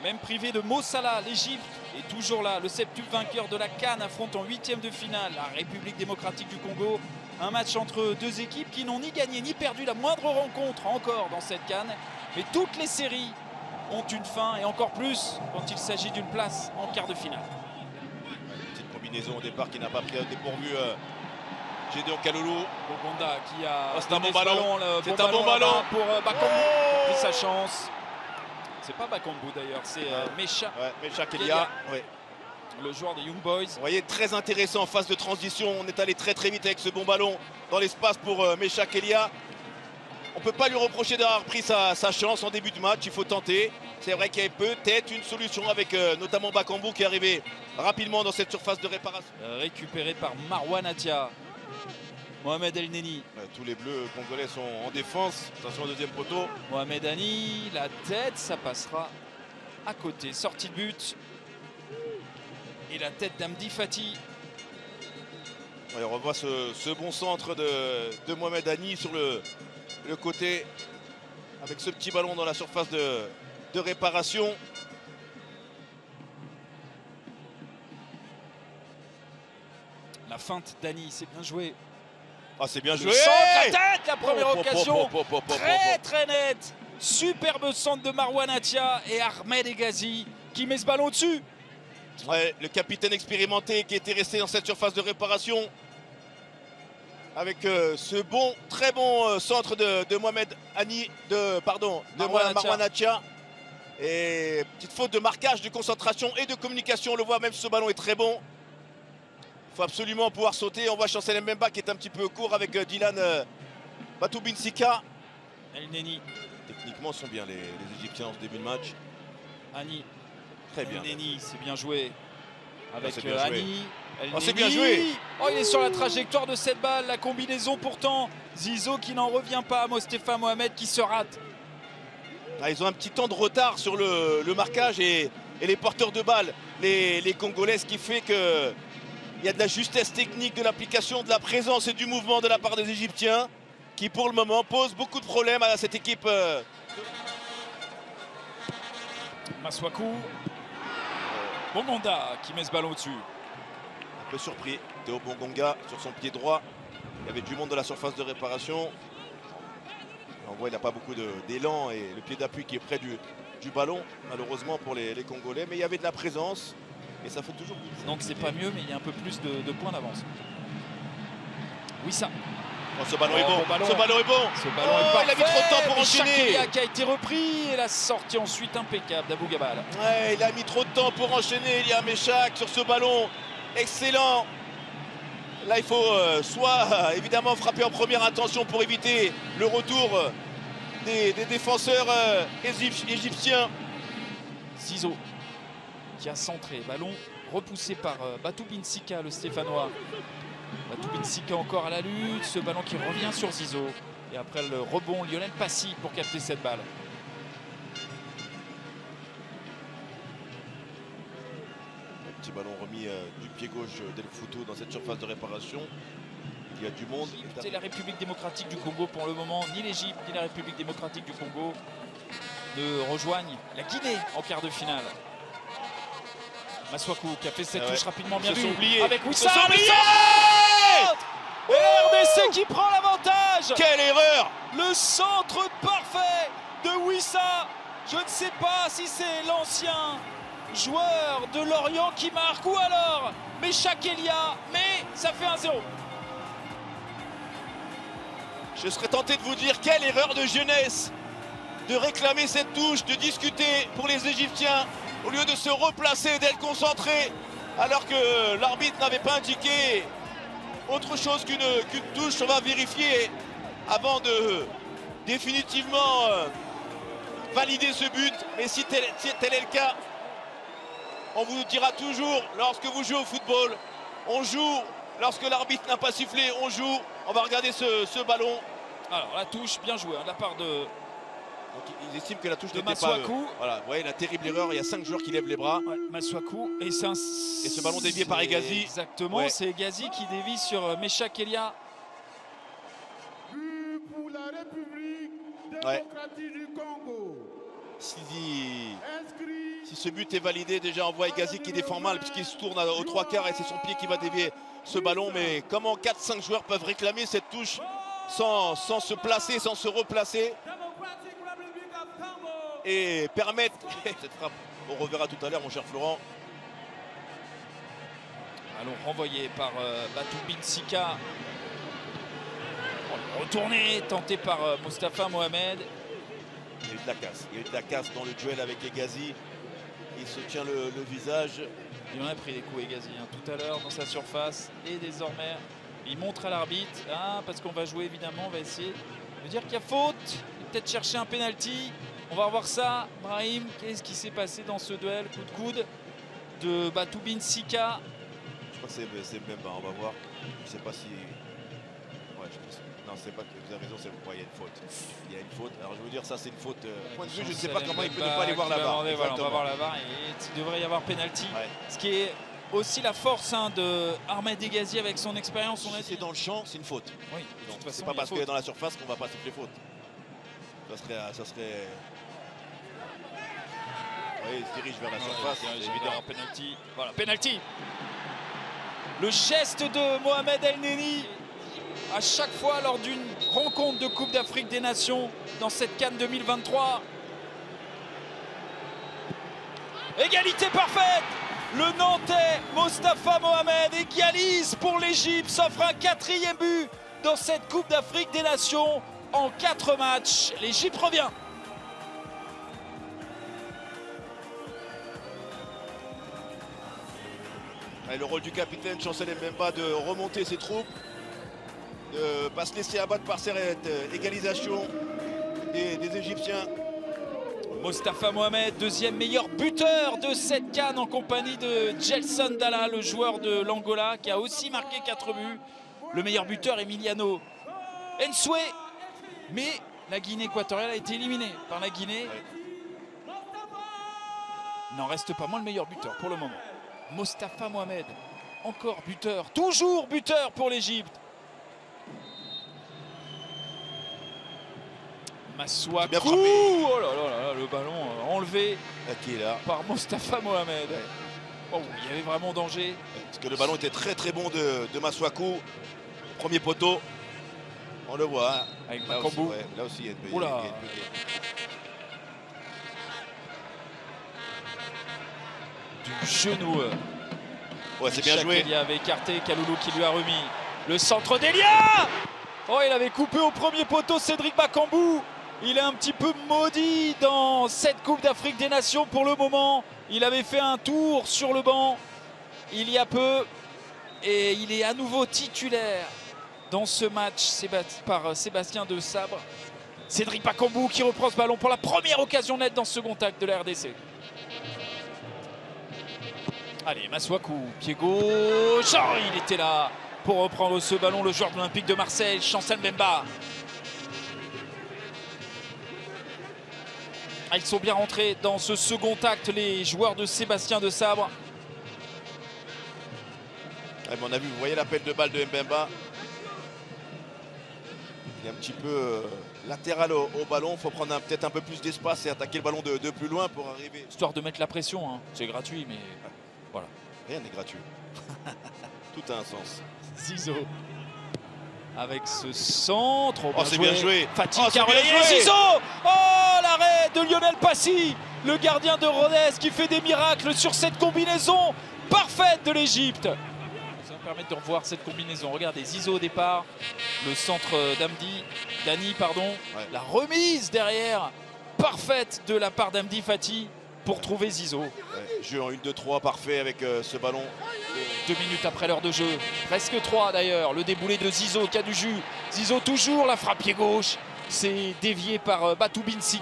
Même privé de Mo Salah, l'Égypte est toujours là. Le septuple vainqueur de la CAN affronte en huitième de finale la République démocratique du Congo. Un match entre deux équipes qui n'ont ni gagné ni perdu la moindre rencontre encore dans cette CAN. Mais toutes les séries ont une fin et encore plus quand il s'agit d'une place en quart de finale. Petite combinaison au départ qui n'a pas pris au dépourvu Gédéon Kaloulou. Bogonda qui a c'est un bon ballon. C'est un bon ballon pour Bakambu qui a pris sa chance. C'est pas Bakambu d'ailleurs, c'est Mecha. Ouais, Mecha Kelia. Ouais. Le joueur des Young Boys. Vous voyez, très intéressant en phase de transition. On est allé très vite avec ce bon ballon dans l'espace pour Mecha Kelia. On ne peut pas lui reprocher d'avoir pris sa chance en début de match. Il faut tenter. C'est vrai qu'il y avait peut-être une solution avec notamment Bakambu qui est arrivé rapidement dans cette surface de réparation. Récupéré par Marwan Atia. Mohamed El Neni. Tous les bleus congolais sont en défense. Attention au deuxième poteau. Mohamed Hani, la tête, ça passera à côté. Sortie de but. Et la tête d'Amdi Fati. Ouais, on revoit ce bon centre de Mohamed Hani sur le côté. Avec ce petit ballon dans la surface de réparation. La feinte d'Ani, c'est bien joué. Ah, c'est bien joué. Centre, la tête, la première occasion. Très nette. Superbe centre de Marwan Atia et Ahmed Egazi qui met ce ballon au-dessus. Ouais, le capitaine expérimenté qui était resté dans cette surface de réparation. Avec ce très bon centre de Mohamed Hani, Marwan Atia. Et petite faute de marquage, de concentration et de communication. On le voit, même ce ballon est très bon. Il faut absolument pouvoir sauter. On voit Chancel Mbemba qui est un petit peu court avec Dylan Batoubinsika. El Neni. Techniquement, sont bien les Égyptiens en ce début de match. Hani. Très bien. El Neni, c'est bien joué. Avec bien Hani. C'est bien joué. Oh, il est sur la trajectoire de cette balle. La combinaison pourtant. Zizo qui n'en revient pas. Mostefa Mohamed qui se rate. Ah, ils ont un petit temps de retard sur le marquage et les porteurs de balles, les Congolais, ce qui fait que il y a de la justesse technique, de l'application, de la présence et du mouvement de la part des Égyptiens qui pour le moment posent beaucoup de problèmes à cette équipe. Maswaku. Bogonda qui met ce ballon au-dessus. Un peu surpris, Théo Bongonga sur son pied droit. Il y avait du monde de la surface de réparation. On voit qu'il n'a pas beaucoup d'élan et le pied d'appui qui est près du ballon, malheureusement pour les Congolais. Mais il y avait de la présence et ça fait toujours. Donc c'est pas mieux, mais il y a un peu plus de points d'avance. Oui, ça. Oh, ce ballon est bon. Ce ballon est bon. Ce ballon est parfait. Il a mis trop de temps pour enchaîner. Chakelia qui a été repris et la sortie ensuite impeccable d'Abou Gabal. Ouais, il a mis trop de temps pour enchaîner. Il y a Meshak sur ce ballon. Excellent. Là, il faut soit évidemment frapper en première intention pour éviter le retour des défenseurs égyptiens. Zizo qui a centré. Ballon repoussé par Batoubinsika, le Stéphanois. Batoubinsika encore à la lutte. Ce ballon qui revient sur Zizo. Et après le rebond, Lionel Passy pour capter cette balle. Petit ballon remis du pied gauche d'El Foutou dans cette surface de réparation. Il y a du monde. C'est la République démocratique du Congo pour le moment. Ni l'Égypte ni la République démocratique du Congo ne rejoignent la Guinée en quart de finale. Maswaku qui a fait cette touche rapidement bien vue. Avec Wissa. Et RDC qui prend l'avantage. Quelle erreur! Le centre parfait de Wissa. Je ne sais pas si c'est l'ancien joueur de Lorient qui marque ou alors Mecha Kelia, mais ça fait 1-0. Je serais tenté de vous dire quelle erreur de jeunesse de réclamer cette touche, de discuter pour les Égyptiens au lieu de se replacer, d'être concentré alors que l'arbitre n'avait pas indiqué autre chose qu'une touche. On va vérifier avant de définitivement valider ce but. Mais si tel est le cas, on vous dira toujours, lorsque vous jouez au football, on joue. Lorsque l'arbitre n'a pas sifflé, on joue. On va regarder ce ballon. Alors la touche bien jouée de la part de... Donc, ils estiment que la touche n'était pas... Maswaku. Voilà, vous voyez la terrible erreur. Il y a 5 joueurs qui lèvent les bras. Ouais, Maswaku. Et ce ballon dévié par Egazi. Exactement, ouais. C'est Egazi qui dévie sur Mecha Kelia. Pour la République démocratique du Congo. Si ce but est validé, déjà on voit Hegazi qui défend mal puisqu'il se tourne aux 3/4 et c'est son pied qui va dévier ce ballon. Mais comment 4-5 joueurs peuvent réclamer cette touche sans se placer, sans se replacer et permettre cette frappe. On reverra tout à l'heure, mon cher Florent. Allons renvoyé par Batoubine Sika. Retourné, tenté par Mostafa Mohamed. Il y a eu de la casse. Il y a eu de la casse dans le duel avec Hegazi. Il se tient le visage. Il en a pris des coups Hegazi tout à l'heure dans sa surface. Et désormais, il montre à l'arbitre. Ah, parce qu'on va jouer évidemment, on va essayer de dire qu'il y a faute. Peut-être chercher un penalty. On va revoir ça. Brahim, qu'est-ce qui s'est passé dans ce duel? Coup de coude de Batoubine Sika. Je crois que c'est même pas, on va voir. Je sais pas si. Ouais, je pense. Non, c'est pas que vous avez raison, c'est pourquoi il y a une faute. Il y a une faute. Alors je veux dire, ça c'est une faute. Point de vue, je ne sais pas comment il peut ne pas aller voir la VAR. Voilà, on va voir la VAR et il devrait y avoir penalty. Ouais. Ce qui est aussi la force de Ahmed Hegazi avec son expérience. Si c'est dans le champ, c'est une faute. Oui. Donc c'est pas parce qu'il est dans la surface qu'on va pas siffler faute. Ça serait. Oui, il se dirige vers la surface. Évidemment, penalty. Voilà, penalty. Le geste de Mohamed El Neni à chaque fois lors d'une rencontre de Coupe d'Afrique des Nations dans cette CAN 2023. Égalité parfaite. Le Nantais Mostafa Mohamed égalise pour l'Égypte, s'offre un 4e but dans cette Coupe d'Afrique des Nations en 4 matchs. L'Égypte revient. Et le rôle du capitaine Chancel Mbemba de remonter ses troupes, de ne pas se laisser abattre par cette égalisation des Égyptiens. Mostafa Mohamed, 2e meilleur buteur de cette CAN en compagnie de Gelson Dalla, le joueur de l'Angola qui a aussi marqué 4 buts. Le meilleur buteur Emiliano Nsoué. Mais la Guinée équatoriale a été éliminée par la Guinée. Ouais. Il n'en reste pas moins le meilleur buteur pour le moment. Mostafa Mohamed, encore buteur, toujours buteur pour l'Égypte. Masouakou, oh là là, le ballon enlevé par Mostafa Mohamed. Ouais. Oh, il y avait vraiment danger. Parce que le ballon était très très bon de Masouakou. Premier poteau, on le voit. Hein. Avec Bakambu. Là aussi, il y a une petite. Du genou. Ouais, c'est bien joué. Il avait écarté, Kaloulou qui lui a remis le centre d'Elia. Oh, il avait coupé au premier poteau Cédric Bakambu. Il est un petit peu maudit dans cette Coupe d'Afrique des Nations pour le moment. Il avait fait un tour sur le banc il y a peu. Et il est à nouveau titulaire dans ce match par Sébastien de Sabre. Cédric Bakambu qui reprend ce ballon pour la première occasion nette dans ce second acte de la RDC. Allez, Masouakou, pied gauche. Oh, il était là pour reprendre ce ballon, le joueur de l'Olympique de Marseille, Chancel Mbemba. Ah, ils sont bien rentrés dans ce second acte, les joueurs de Sébastien de Sabre. Ouais, mais on a vu, vous voyez l'appel de balle de Mbemba. Il est un petit peu latéral au ballon. Il faut prendre peut-être un peu plus d'espace et attaquer le ballon de plus loin pour arriver. Histoire de mettre la pression, hein. C'est gratuit, mais voilà. Rien n'est gratuit. Tout a un sens. Zizou. Avec ce centre. Oh, c'est bien joué. Fatigue qui a relayé Zizou. Oh, l'arrêt de Lionel Passy, le gardien de Rodez qui fait des miracles sur cette combinaison parfaite de l'Égypte. Ça va me permettre de revoir cette combinaison. Regardez, Zizou au départ, le centre Dani, ouais. La remise derrière, parfaite de la part d'Amdi Fati pour trouver Zizou. Ouais, jeu en 1-2-3, parfait avec ce ballon. 2 minutes après l'heure de jeu, presque 3 d'ailleurs, le déboulé de Zizou qui a du jus. Zizou toujours, la frappe pied gauche, c'est dévié par Batoubine Sika.